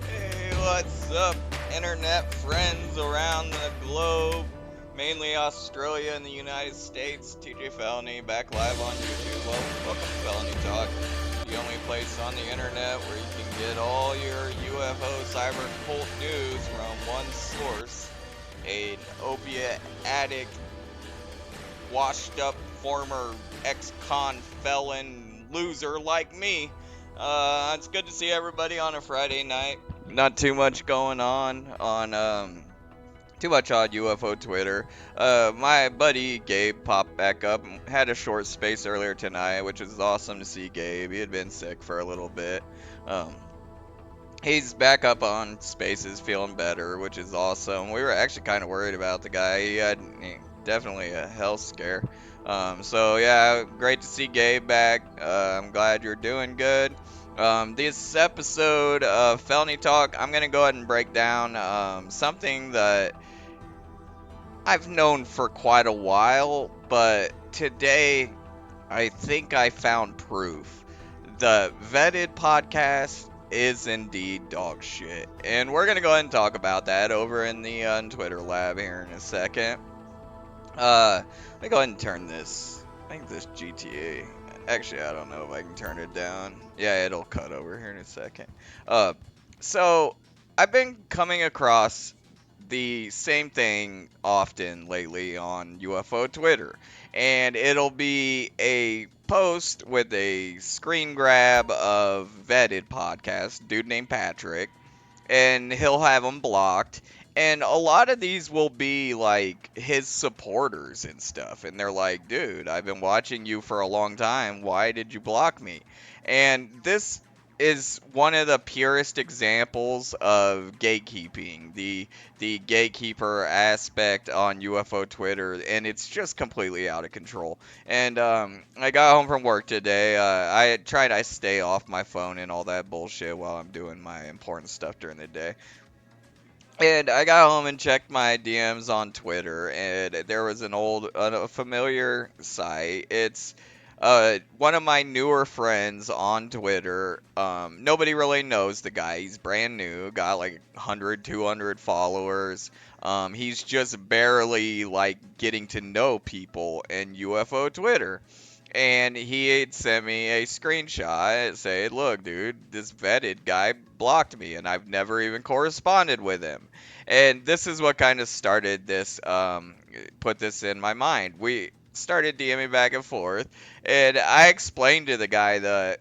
Hey, what's up, internet friends around the globe, mainly Australia and the United States? TJ Felony back live on YouTube. Welcome to Felony Talk, the only place on the internet where you can get all your UFO cyber cult news from one source, an opiate addict, washed up former ex-con felon loser like me. It's good to see everybody on a Friday night. Not too much going on too much on UFO Twitter. My buddy Gabe popped back up and had a short space earlier tonight, which was awesome to see Gabe. He had been sick for a little bit. Um, he's back up on spaces, feeling better, which is awesome. We were actually kind of worried about the guy. Definitely a health scare. So yeah, great to see Gabe back. I'm glad you're doing good. This episode of Felony Talk, I'm gonna go ahead and break down something that I've known for quite a while, but today I think I found proof. The Vetted podcast is indeed dog shit. And we're going to go ahead and talk about that over in the Twitter lab here in a second. Let me go ahead and turn this. I think this GTA. Actually, I don't know if I can turn it down. Yeah, it'll cut over here in a second. So I've been coming across the same thing often lately on UFO Twitter, and it'll be a post with a screen grab of Vetted podcast, dude named Patrick, and he'll have them blocked. And a lot of these will be like his supporters and stuff. And they're like, dude, I've been watching you for a long time. Why did you block me? And this is one of the purest examples of gatekeeping, the gatekeeper aspect on UFO Twitter, and it's just completely out of control. And I got home from work today. I stay off my phone and all that bullshit while I'm doing my important stuff during the day. And I got home and checked my DMs on Twitter, and there was a familiar site. It's one of my newer friends on Twitter. Nobody really knows the guy. He's brand new, got like 100, 200 followers. He's just barely like getting to know people in UFO Twitter. And he had sent me a screenshot saying, look, dude, this vetted guy blocked me, and I've never even corresponded with him. And this is what kind of started this, put this in my mind. We started DMing back and forth, and I explained to the guy that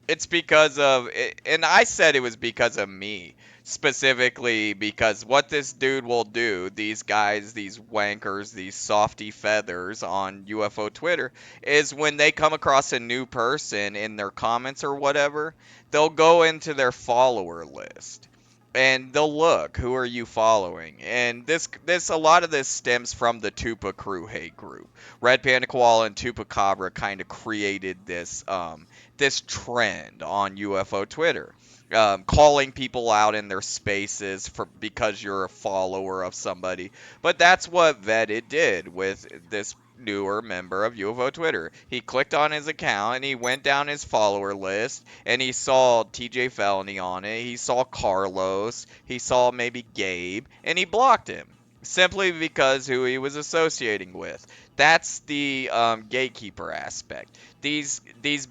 it's because of, and I said it was because of me, specifically because what this dude will do, these guys, these wankers, these softy feathers on UFO Twitter, is when they come across a new person in their comments or whatever, they'll go into their follower list. And they'll look, who are you following? And this a lot of this stems from the Tupa crew hate group. Red Panda Koala and Tupa Cabra kind of created this trend on UFO Twitter, calling people out in their spaces for because you're a follower of somebody. But that's what Vetted did with this newer member of UFO Twitter. He clicked on his account and he went down his follower list and he saw TJ Felony on it. He saw Carlos. He saw maybe Gabe, and he blocked him simply because who he was associating with. That's the gatekeeper aspect. These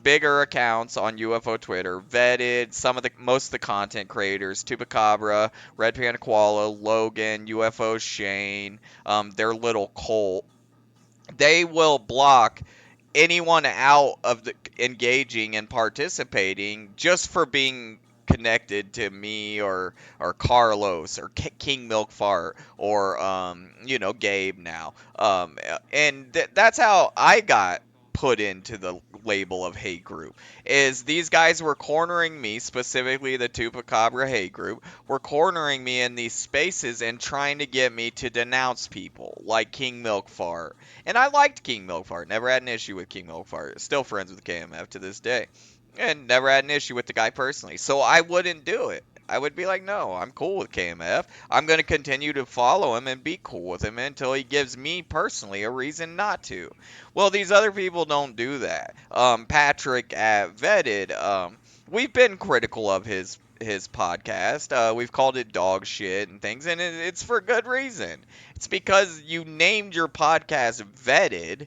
bigger accounts on UFO Twitter, Vetted, most of the content creators, Tupacabra, Red Panda Koala, Logan, UFO Shane, their little cult, they will block anyone out of the engaging and participating just for being connected to me or Carlos or King Milkfart or Gabe now. And that's how I got put into the label of hate group. Is these guys were cornering me, specifically the Tupacabra hate group, were cornering me in these spaces and trying to get me to denounce people like King Milk Fart. And I liked King Milk Fart, never had an issue with King Milk Fart, still friends with KMF to this day, and never had an issue with the guy personally. So I wouldn't do it. I would be like, no, I'm cool with KMF. I'm going to continue to follow him and be cool with him until he gives me personally a reason not to. Well, these other people don't do that. Patrick at Vetted, we've been critical of his podcast. We've called it dog shit and things, and it's for good reason. It's because you named your podcast Vetted,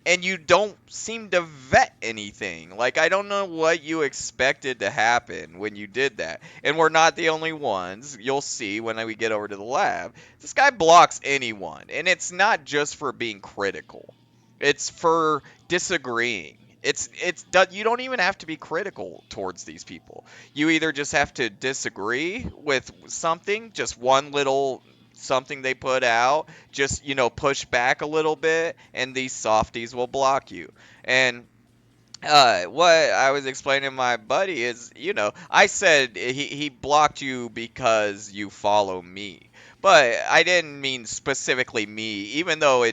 and you don't seem to vet anything. Like, I don't know what you expected to happen when you did that. And we're not the only ones. You'll see when we get over to the lab. This guy blocks anyone, and it's not just for being critical. It's for disagreeing. You don't even have to be critical towards these people. You either just have to disagree with something, just one little something they put out, just push back a little bit, and these softies will block you. And what I was explaining to my buddy is, I said he blocked you because you follow me. But I didn't mean specifically me, even though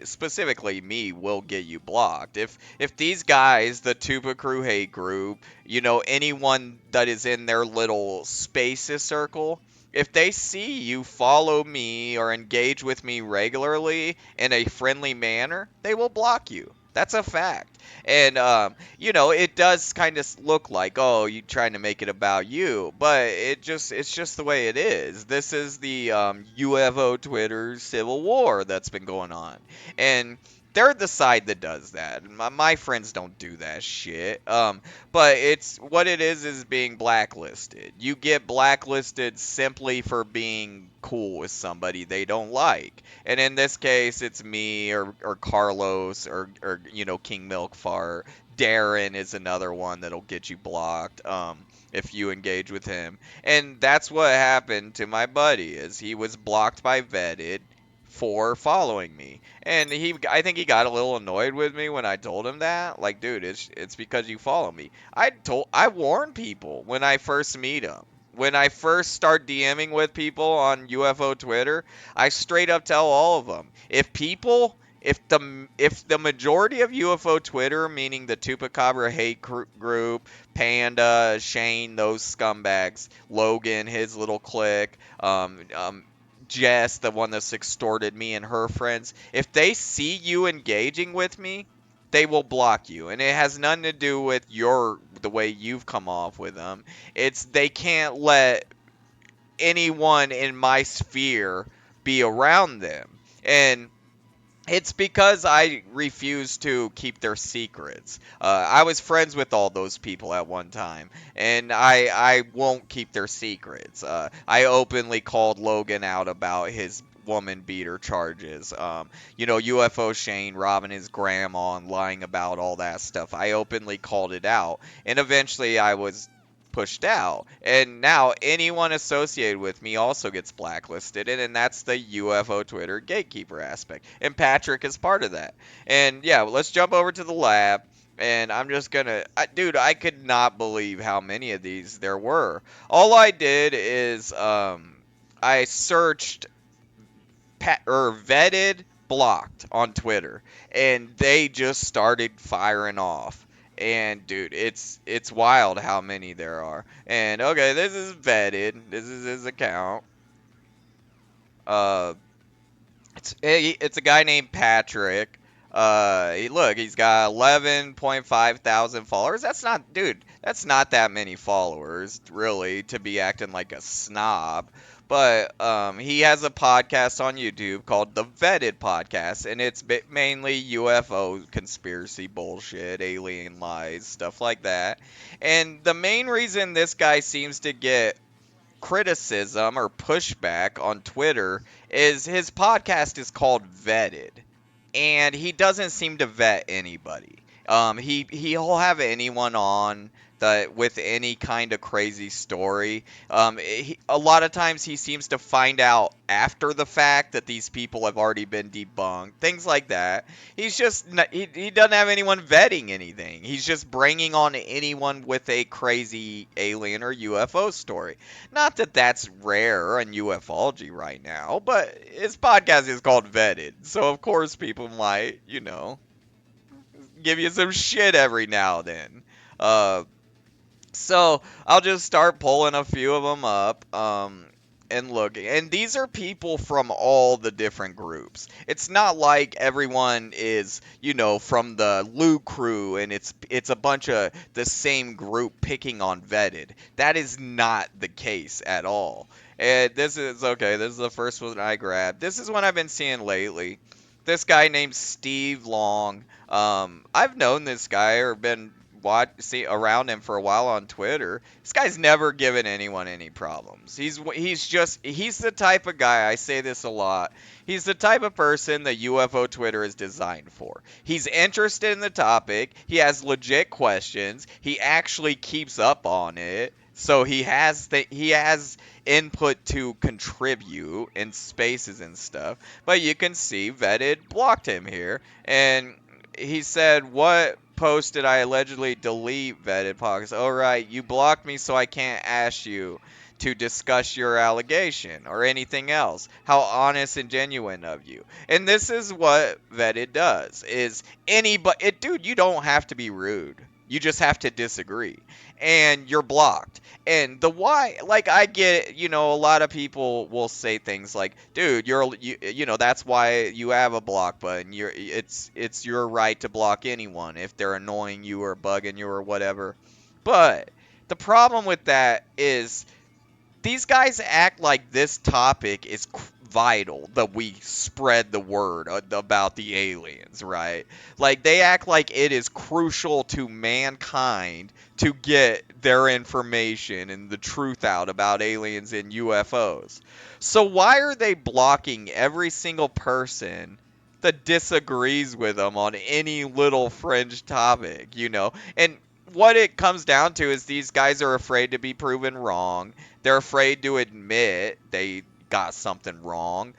specifically me will get you blocked. If these guys, the Tuba Crew hate group, anyone that is in their little spaces circle, if they see you follow me or engage with me regularly in a friendly manner, they will block you. That's a fact. And, it does kind of look like, oh, you trying to make it about you, but it's just the way it is. This is the UFO Twitter civil war that's been going on. And they're the side that does that. My friends don't do that shit. But it's what it is being blacklisted. You get blacklisted simply for being cool with somebody they don't like. And in this case, it's me or Carlos or King Milk Fart. Darren is another one that'll get you blocked if you engage with him. And that's what happened to my buddy, is he was blocked by Vetted for following me. And I think he got a little annoyed with me when I told him that. Like, dude, it's because you follow me. I warn people when I first meet them. When I first start DMing with people on UFO Twitter, I straight up tell all of them, if the majority of UFO Twitter, meaning the Tupacabra hate group, Panda, Shane, those scumbags, Logan, his little clique, Jess, the one that's extorted me and her friends, if they see you engaging with me, they will block you. And it has nothing to do with the way you've come off with them. It's they can't let anyone in my sphere be around them. And it's because I refuse to keep their secrets. I was friends with all those people at one time, and I won't keep their secrets. I openly called Logan out about his woman beater charges. UFO Shane robbing his grandma and lying about all that stuff. I openly called it out, and eventually I was pushed out. And now anyone associated with me also gets blacklisted, and that's the UFO Twitter gatekeeper aspect. And Patrick is part of that. And yeah, let's jump over to the lab. And I'm just gonna, dude, I could not believe how many of these there were. All I did is, I searched vetted blocked on Twitter, and they just started firing off. And dude, it's wild how many there are. And okay, this is vetted. This is his account. Uh, it's a guy named Patrick. Look, he's got 11.5 thousand followers. That's not, dude, that's not that many followers, really, to be acting like a snob. But he has a podcast on YouTube called The Vetted Podcast, and it's mainly UFO conspiracy bullshit, alien lies, stuff like that. And the main reason this guy seems to get criticism or pushback on Twitter is his podcast is called Vetted, and he doesn't seem to vet anybody. He'll have anyone on that with any kind of crazy story. A lot of times he seems to find out after the fact that these people have already been debunked, things like that. He's just he doesn't have anyone vetting anything. He's just bringing on anyone with a crazy alien or UFO story. Not that that's rare in ufology right now, but his podcast is called Vetted, so of course people might, give you some shit every now and then. Uh, so I'll just start pulling a few of them up, and looking. And these are people from all the different groups. It's not like everyone is, from the Lou crew, and it's a bunch of the same group picking on Vetted. That is not the case at all. And this is okay. This is the first one I grabbed. This is one I've been seeing lately. This guy named Steve Long. I've known this guy or been see around him for a while on Twitter. This guy's never given anyone any problems. He's the type of guy, I say this a lot. He's the type of person that UFO Twitter is designed for. He's interested in the topic, he has legit questions, he actually keeps up on it. So he has input to contribute in spaces and stuff. But you can see Vetted blocked him here, and he said, "What post did I allegedly delete?" Vetted podcast. Oh right, you blocked me so I can't ask you to discuss your allegation or anything else. How honest and genuine of you. And this is what Vetted does. Is anybody, dude, you don't have to be rude. You just have to disagree. And you're blocked. And the why, like, I get, a lot of people will say things like, dude, that's why you have a block button. It's your right to block anyone if they're annoying you or bugging you or whatever. But the problem with that is these guys act like this topic is vital, that we spread the word about the aliens, right? Like, they act like it is crucial to mankind to get their information and the truth out about aliens and UFOs. So why are they blocking every single person that disagrees with them on any little fringe topic? And what it comes down to is these guys are afraid to be proven wrong. They're afraid to admit they got something wrong.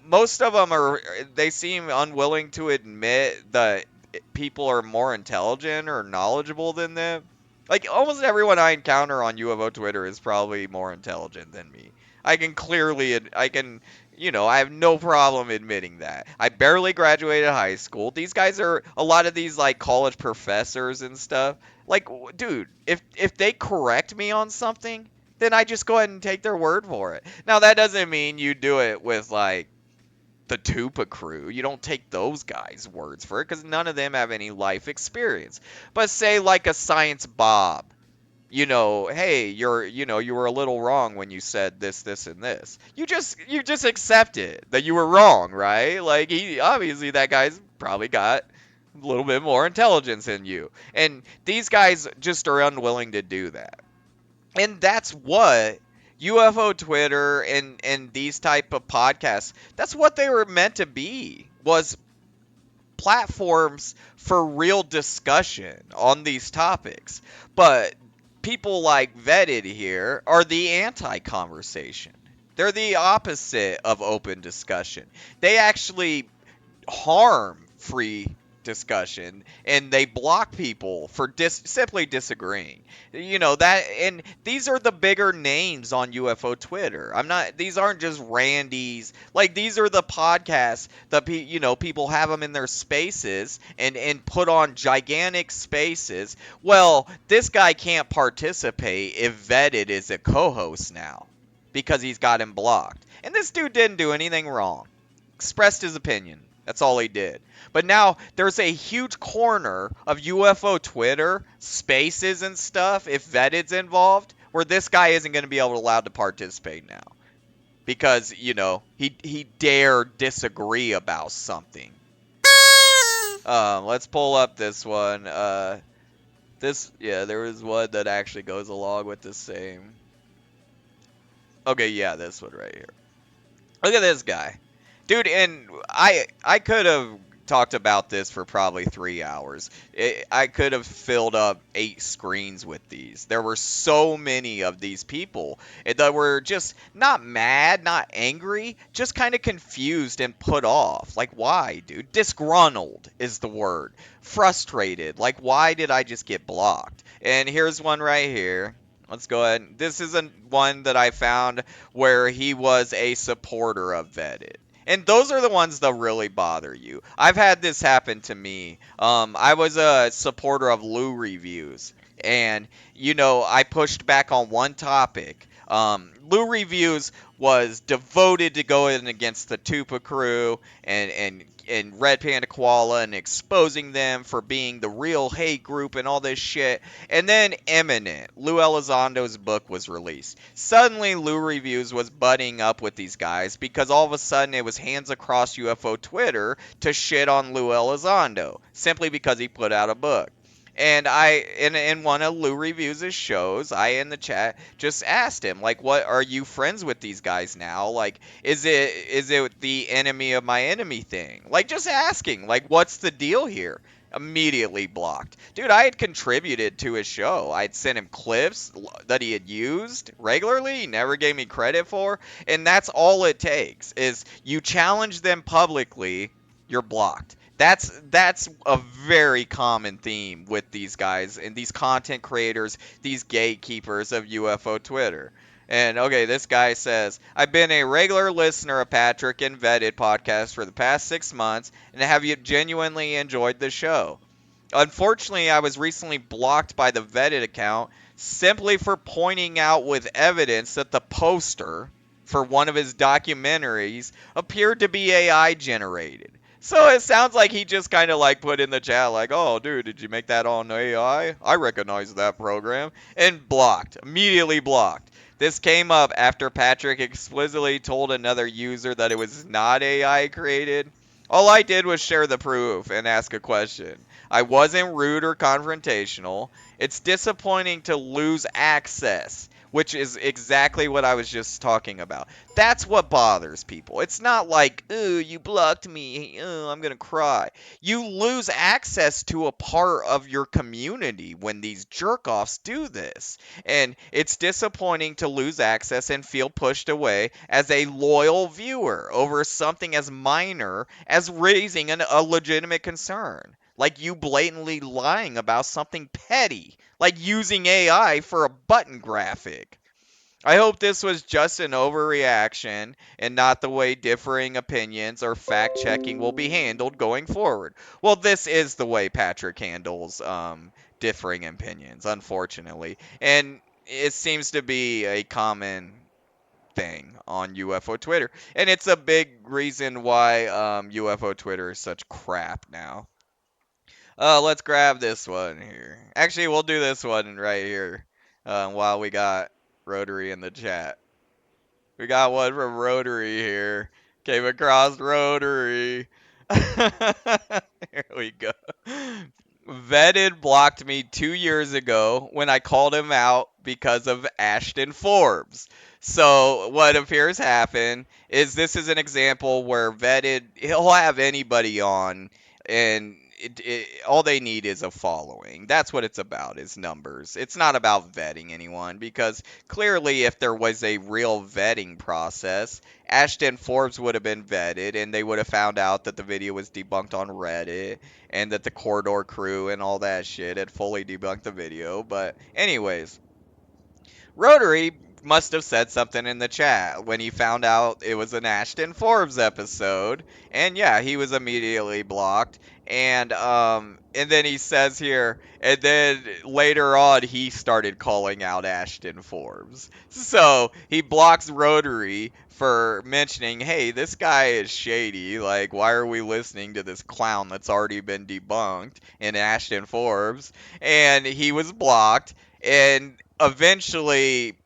Most of them they seem unwilling to admit that people are more intelligent or knowledgeable than them. Like, almost everyone I encounter on UFO Twitter is probably more intelligent than me. I have no problem admitting that. I barely graduated high school. These guys are, a lot of these, like, college professors and stuff. Like, dude, if they correct me on something, then I just go ahead and take their word for it. Now, that doesn't mean you do it with, like, the Tupa crew. You don't take those guys' words for it, because none of them have any life experience. But say, like, a Science Bob. Hey, you were a little wrong when you said this, this, and this. You just accept it that you were wrong, right? Like, obviously that guy's probably got a little bit more intelligence than you. And these guys just are unwilling to do that. And that's what UFO Twitter and these type of podcasts, that's what they were meant to be, was platforms for real discussion on these topics. But people like Vetted here are the anti-conversation. They're the opposite of open discussion. They actually harm free discussion, and they block people for simply disagreeing. And these are the bigger names on UFO Twitter. These aren't just randies. Like, these are the podcasts that people have them in their spaces and put on gigantic spaces. Well, this guy can't participate if Vetted is a co-host now because he's got him blocked. And this dude didn't do anything wrong. Expressed his opinion. That's all he did. But now there's a huge corner of UFO Twitter, spaces and stuff, if Vetted's involved, where this guy isn't going to be allowed to participate now. Because, he dare disagree about something. Let's pull up this one. There was one that actually goes along with the same. Okay, yeah, this one right here. Look at this guy. Dude, and I could have talked about this for probably 3 hours. I could have filled up 8 screens with these. There were so many of these people that were just not mad, not angry, just kind of confused and put off. Like, why, dude? Disgruntled is the word. Frustrated. Like, why did I just get blocked? And here's one right here. Let's go ahead. This is one that I found where he was a supporter of Vetted. And those are the ones that really bother you. I've had this happen to me. I was a supporter of Lou reviews, and I pushed back on one topic. Lou reviews was devoted to going against the Tupa crew and Red Panda Koala and exposing them for being the real hate group and all this shit. And then Imminent, Lou Elizondo's book was released. Suddenly, Lou Reviews was butting up with these guys because all of a sudden it was hands across UFO Twitter to shit on Lou Elizondo simply because he put out a book. And in one of Lou Reviews' shows, I in the chat just asked him, like, what are you friends with these guys now? Like, is it the enemy of my enemy thing? Like, just asking, like, what's the deal here? Immediately blocked. Dude, I had contributed to his show. I'd sent him clips that he had used regularly, he never gave me credit for, and that's all it takes is you challenge them publicly, you're blocked. That's a very common theme with these guys and these content creators, these gatekeepers of UFO Twitter. And okay, this guy says, I've been a regular listener of Patrick and Vetted podcast for the past 6 months, and have you genuinely enjoyed the show? Unfortunately, I was recently blocked by the Vetted account simply for pointing out with evidence that the poster for one of his documentaries appeared to be AI generated. So it sounds like he just kind of like put in the chat like, "Oh, dude, did you make that on AI? I recognize that program." And blocked, immediately blocked. This came up after Patrick explicitly told another user that it was not AI created. All I did was share the proof and ask a question. I wasn't rude or confrontational. It's disappointing to lose access, which is exactly what I was just talking about. That's what bothers people. It's not like, ooh, you blocked me, ooh, I'm gonna cry. You lose access to a part of your community when these jerk-offs do this. And it's disappointing to lose access and feel pushed away as a loyal viewer over something as minor as raising a legitimate concern. Like you blatantly lying about something petty, like using AI for a button graphic. I hope this was just an overreaction and not the way differing opinions or fact checking will be handled going forward. Well, this is the way Patrick handles differing opinions, unfortunately. And it seems to be a common thing on UFO Twitter. And it's a big reason why UFO Twitter is such crap now. Let's grab this one here. Actually, we'll do this one right here while we got Rotary in the chat. We got one from Rotary here. Came across Rotary. Here we go. Vetted blocked me 2 years ago when I called him out because of Ashton Forbes. So what appears happen is this is an example where Vetted, he'll have anybody on, and all they need is a following. That's what it's about, is numbers. It's not about vetting anyone, because clearly if there was a real vetting process, Ashton Forbes would have been vetted and they would have found out that the video was debunked on Reddit and that the Corridor crew and all that shit had fully debunked the video. But anyways, Rotary must have said something in the chat when he found out it was an Ashton Forbes episode, and yeah, he was immediately blocked. And then he says here, and then later on he started calling out Ashton Forbes. So he blocks Rotary for mentioning, hey, this guy is shady. Like, why are we listening to this clown that's already been debunked in Ashton Forbes? And he was blocked. And eventually,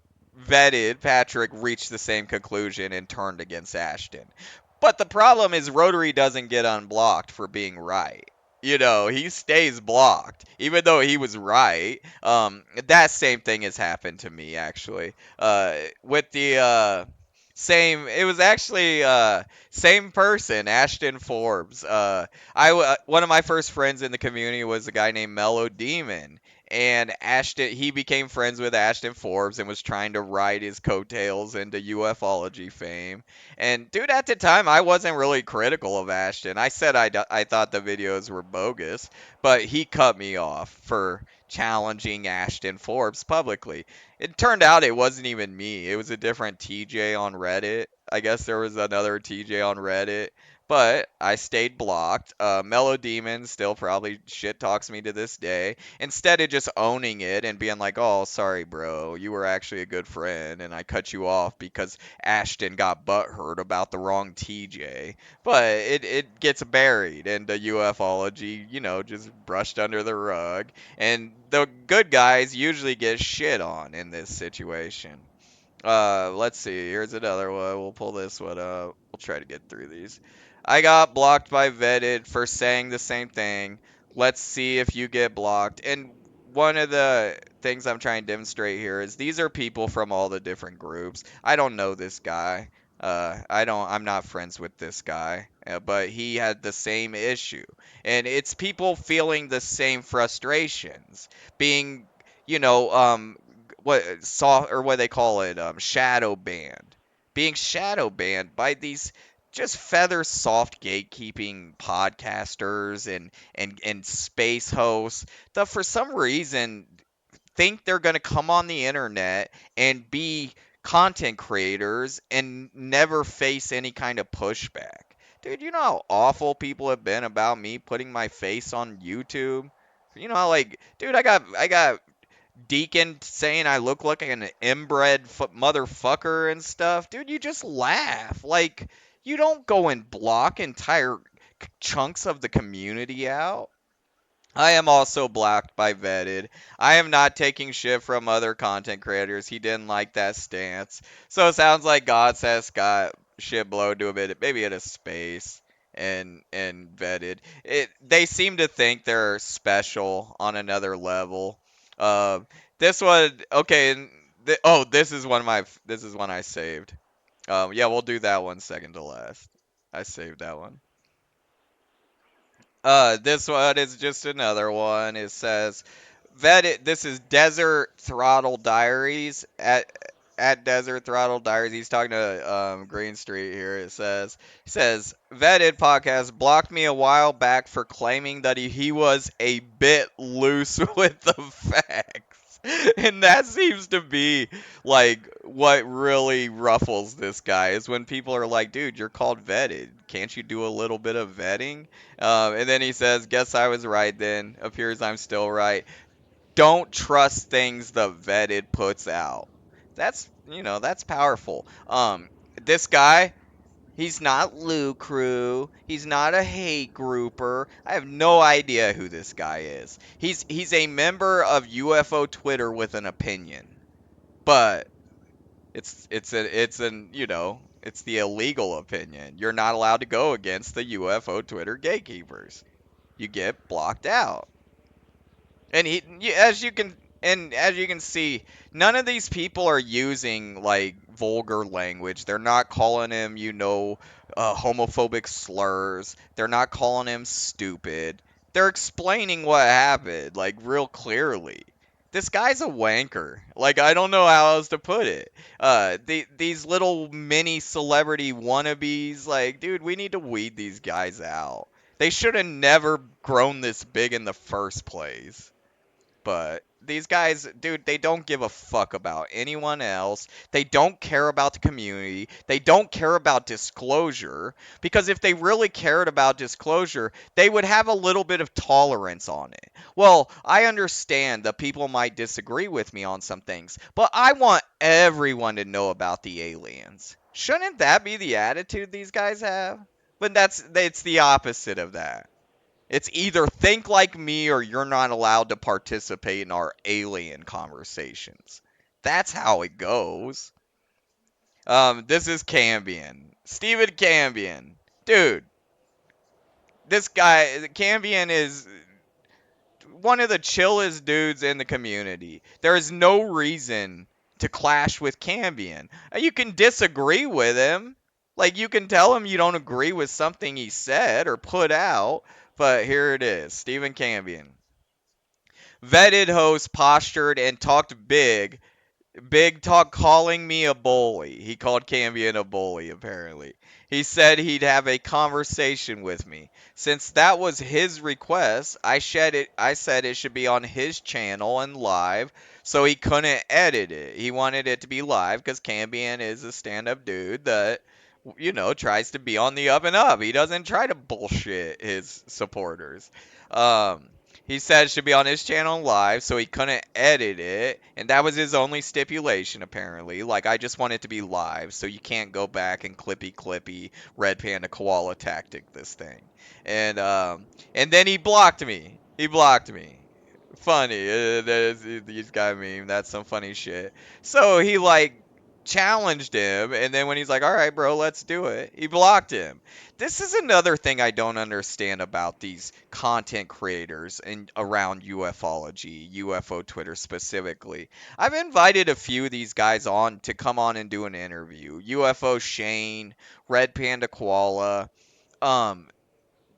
Vetted Patrick reached the same conclusion and turned against Ashton. But the problem is Rotary doesn't get unblocked for being right. He stays blocked, even though he was right. That same thing has happened to me, actually. With the Same. It was actually same person, Ashton Forbes. One of my first friends in the community was a guy named Mellow Demon, and Ashton he became friends with Ashton Forbes and was trying to ride his coattails into ufology fame. And dude, at the time, I wasn't really critical of Ashton. I said I thought the videos were bogus, but he cut me off for challenging Ashton Forbes publicly. It turned out it wasn't even me. It was a different TJ on Reddit. I guess there was another TJ on Reddit, but I stayed blocked. Mellow Demon still probably shit talks me to this day. Instead of just owning it and being like, "Oh, sorry, bro, you were actually a good friend, and I cut you off because Ashton got butthurt about the wrong TJ." But it gets buried into ufology, just brushed under the rug. And the good guys usually get shit on in this situation. Let's see. Here's another one. We'll pull this one up. We'll try to get through these. I got blocked by Vetted for saying the same thing. Let's see if you get blocked. And one of the things I'm trying to demonstrate here is these are people from all the different groups. I don't know this guy. I'm not friends with this guy, but he had the same issue. And it's people feeling the same frustrations, being, you know, what soft or what they call it, shadow banned, being shadow banned by these just feather soft gatekeeping podcasters and space hosts that for some reason think they're going to come on the internet and be content creators and never face any kind of pushback. Dude, you know how awful people have been about me putting my face on YouTube? Like, dude, I got Deacon saying I look like an inbred motherfucker and stuff. Dude, you just laugh. Like, you don't go and block entire chunks of the community out. I am also blocked by Vetted. I am not taking shit from other content creators. He didn't like that stance. So it sounds like God says got shit blown to a bit, maybe at a space and Vetted. They seem to think they're special on another level. Uh, this one, okay. Oh, this is one I saved. Yeah, we'll do that one second to last. I saved that one. This one is just another one. It says, This is Desert Throttle Diaries at Desert Throttle Diaries. He's talking to Green Street here. It says Vetted podcast blocked me a while back for claiming that he was a bit loose with the facts. And that seems to be like what really ruffles this guy is when people are like, dude, you're called vetted. Can't you do a little bit of vetting? And then he says, guess I was right then. Appears I'm still right. Don't trust things the vetted puts out. That's powerful. This guy, he's not Lou Crew. He's not a hate grouper. I have no idea who this guy is. He's a member of UFO Twitter with an opinion. But it's the illegal opinion. You're not allowed to go against the UFO Twitter gatekeepers. You get blocked out. And as you can see, none of these people are using like vulgar language. They're not calling him, homophobic slurs. They're not calling him stupid. They're explaining what happened like real clearly. This guy's a wanker. Like, I don't know how else to put it. These little mini celebrity wannabes, like, dude, we need to weed these guys out. They should have never grown this big in the first place. But these guys, dude, they don't give a fuck about anyone else. They don't care about the community. They don't care about disclosure. Because if they really cared about disclosure, they would have a little bit of tolerance on it. Well, I understand that people might disagree with me on some things, but I want everyone to know about the aliens. Shouldn't that be the attitude these guys have? But it's the opposite of that. It's either think like me or you're not allowed to participate in our alien conversations. That's how it goes. This is Cambion. Stephen Cambion. Dude, this guy, Cambion is one of the chillest dudes in the community. There is no reason to clash with Cambion. You can disagree with him. Like, you can tell him you don't agree with something he said or put out, but here it is. Stephen Cambion. Vetted host postured and talked Big talk calling me a bully. He called Cambion a bully, apparently. He said he'd have a conversation with me. Since that was his request, I said it should be on his channel and live, so he couldn't edit it. He wanted it to be live because Cambion is a stand-up dude that, tries to be on the up and up. He doesn't try to bullshit his supporters. Um, he said it should be on his channel live, so he couldn't edit it, and that was his only stipulation, apparently. Like, I just want it to be live, so you can't go back and clippy Red Panda Koala tactic this thing. And then he blocked me. He blocked me. Funny. These guy meme. That's some funny shit. So he, like, challenged him, and then when he's like, all right, bro, let's do it, he blocked him. This is another thing I don't understand about these content creators and around ufology, UFO Twitter specifically. I've invited a few of these guys on to come on and do an interview. UFO Shane, Red Panda Koala. Um,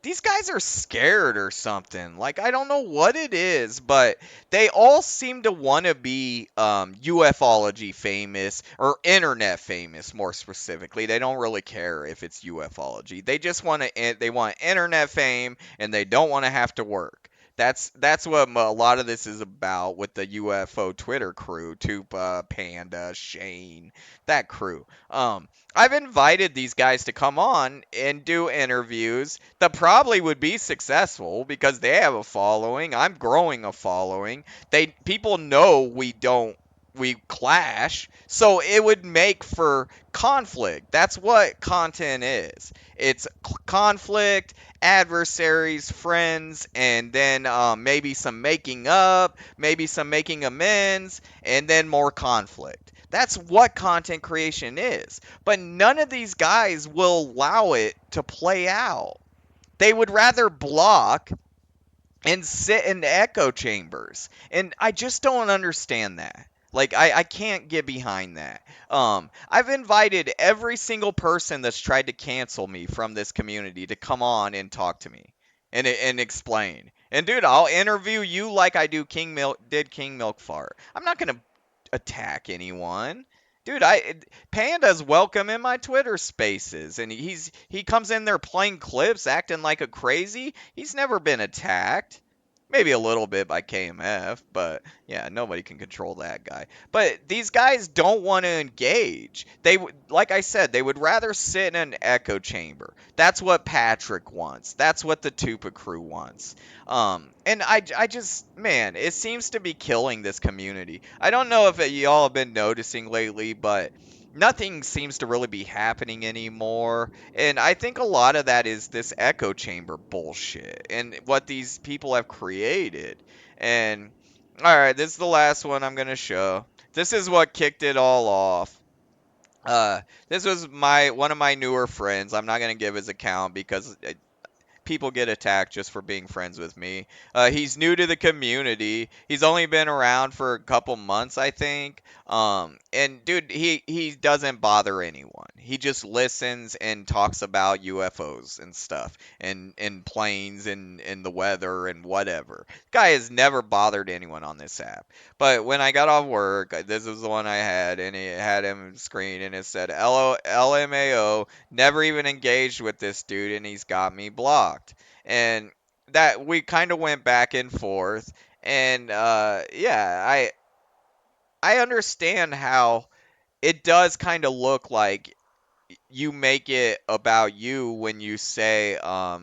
these guys are scared or something. Like, I don't know what it is, but they all seem to want to be ufology famous or internet famous, more specifically. They don't really care if it's ufology. They just they want internet fame, and they don't want to have to work. That's what a lot of this is about with the UFO Twitter crew, Tupa, Panda, Shane, that crew. I've invited these guys to come on and do interviews that probably would be successful because they have a following. I'm growing a following. People know we clash, so it would make for conflict. That's what content is. It's conflict, adversaries, friends, and then maybe some making up, maybe some making amends, and then more conflict. That's what content creation is. But none of these guys will allow it to play out. They would rather block and sit in echo chambers. And I just don't understand that. Like, I can't get behind that. I've invited every single person that's tried to cancel me from this community to come on and talk to me and explain. And dude, I'll interview you like I do King Milk Fart. I'm not gonna attack anyone. Dude, Panda's welcome in my Twitter spaces, and he comes in there playing clips, acting like a crazy. He's never been attacked. Maybe a little bit by KMF, but yeah, nobody can control that guy. But these guys don't want to engage. Like I said, they would rather sit in an echo chamber. That's what Patrick wants. That's what the Tupa crew wants. And I just, man, it seems to be killing this community. I don't know if y'all have been noticing lately, but nothing seems to really be happening anymore. And I think a lot of that is this echo chamber bullshit and what these people have created. And all right, this is the last one I'm going to show. This is what kicked it all off. This was one of my newer friends. I'm not going to give his account because people get attacked just for being friends with me. He's new to the community. He's only been around for a couple months, I think. And dude, he doesn't bother anyone. He just listens and talks about UFOs and stuff, and planes and the weather and whatever. Guy has never bothered anyone on this app. But when I got off work, this was the one I had, and it had him screen, and it said LMAO, never even engaged with this dude, and he's got me blocked. And that we kind of went back and forth, and yeah, I understand how it does kind of look like you make it about you when you say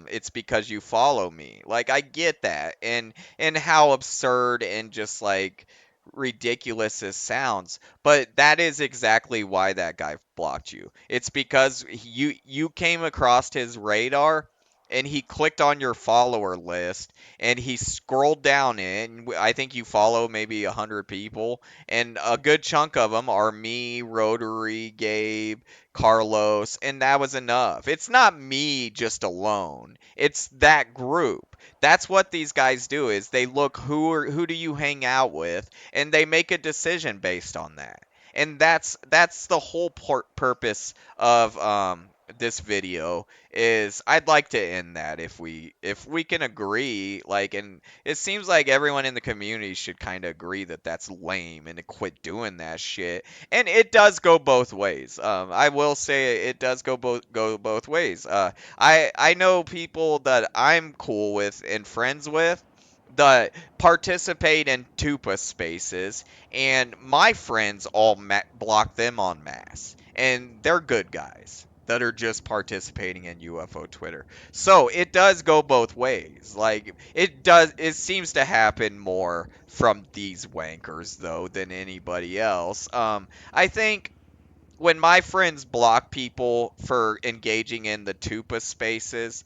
it's because you follow me. Like, I get that, and how absurd and just like ridiculous this sounds, but that is exactly why that guy blocked you. It's because you came across his radar, and he clicked on your follower list, and he scrolled down it, and I think you follow maybe 100 people, and a good chunk of them are me, Rotary, Gabe, Carlos, and that was enough. It's not me just alone. It's that group. That's what these guys do, is they look who do you hang out with, and they make a decision based on that. And that's the whole purpose of this video. Is I'd like to end that if we can agree, like, and it seems like everyone in the community should kind of agree that that's lame and to quit doing that shit. And it does go both ways. I will say it does go both ways. I know people that I'm cool with and friends with that participate in Tupa spaces, and my friends all block them en masse, and they're good guys that are just participating in UFO Twitter. So it does go both ways. Like it seems to happen more from these wankers though than anybody else. I think when my friends block people for engaging in the Tupa spaces,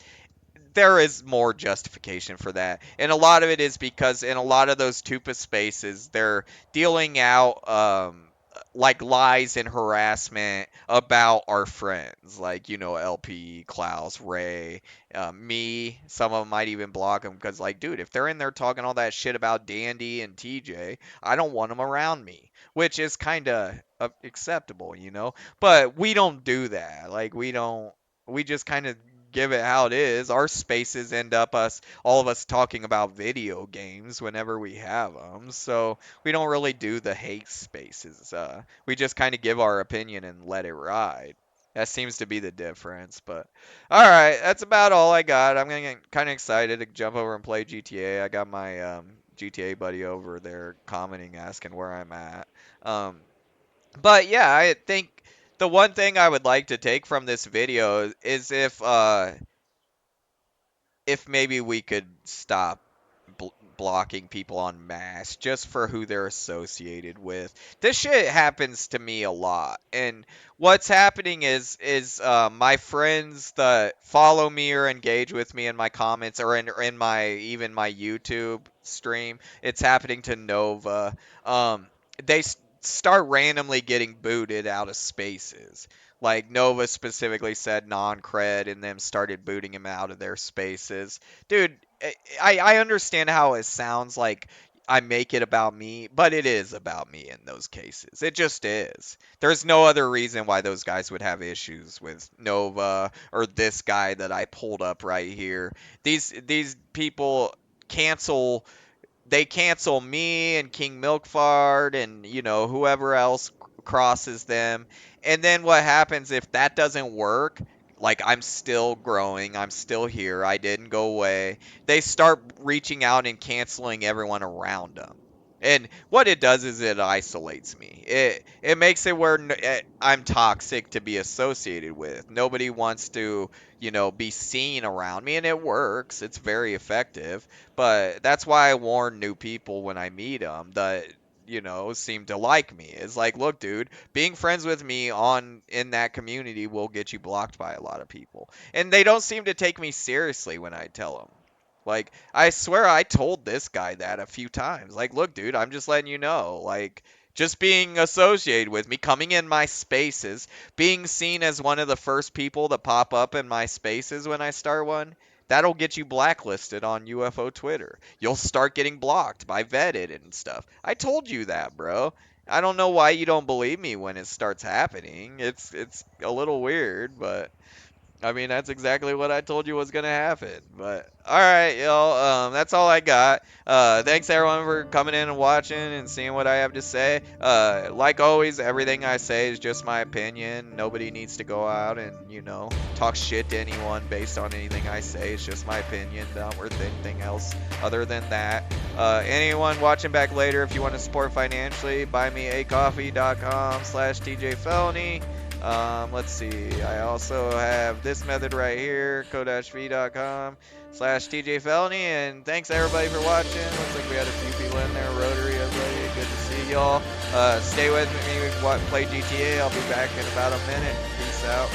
there is more justification for that. And a lot of it is because in a lot of those Tupa spaces, they're dealing out like lies and harassment about our friends, like, LP, Klaus, Ray, me. Some of them might even block them because, like, dude, if they're in there talking all that shit about Dandy and TJ, I don't want them around me, which is kind of acceptable. But we don't do that. Like, we just kind of give it how it is. Our spaces end up all of us talking about video games whenever we have them. So we don't really do the hate spaces. We just kind of give our opinion and let it ride. That seems to be the difference. But all right, that's about all I got. I'm getting kind of excited to jump over and play GTA. I got my GTA buddy over there commenting, asking where I'm at. Um, but yeah, I think the one thing I would like to take from this video is if maybe we could stop blocking people en masse just for who they're associated with. This shit happens to me a lot, and what's happening is my friends that follow me or engage with me in my comments or in my even my YouTube stream. It's happening to Nova. They start randomly getting booted out of spaces. Like Nova specifically said non-cred and them started booting him out of their spaces. Dude, I understand how it sounds like I make it about me, but it is about me in those cases. It just is. There's no other reason why those guys would have issues with Nova or this guy that I pulled up right here. These people cancel they cancel me and King Milkfard and whoever else crosses them. And then what happens if that doesn't work? Like, I'm still growing, I'm still here, I didn't go away. They start reaching out and canceling everyone around them. And what it does is it isolates me. It makes it where I'm toxic to be associated with. Nobody wants to, be seen around me, and it works. It's very effective. But that's why I warn new people when I meet them that seem to like me. It's like, look, dude, being friends with me in that community will get you blocked by a lot of people, and they don't seem to take me seriously when I tell them. Like, I swear I told this guy that a few times. Like, look, dude, I'm just letting you know. Like, just being associated with me, coming in my spaces, being seen as one of the first people that pop up in my spaces when I start one, that'll get you blacklisted on UFO Twitter. You'll start getting blocked by vetted and stuff. I told you that, bro. I don't know why you don't believe me when it starts happening. It's a little weird, but I mean, that's exactly what I told you was gonna happen. But all right, y'all. That's all I got. Thanks everyone for coming in and watching and seeing what I have to say. Like always, everything I say is just my opinion. Nobody needs to go out and talk shit to anyone based on anything I say. It's just my opinion. Not worth anything else other than that. Anyone watching back later, if you want to support financially, buymeacoffee.com/TJFelony. Let's see. I also have this method right here, ko-fi.com/TJ Felony. And thanks everybody for watching. Looks like we had a few people in there. Rotary, everybody. Good to see y'all. Stay with me. Play GTA. I'll be back in about a minute. Peace out.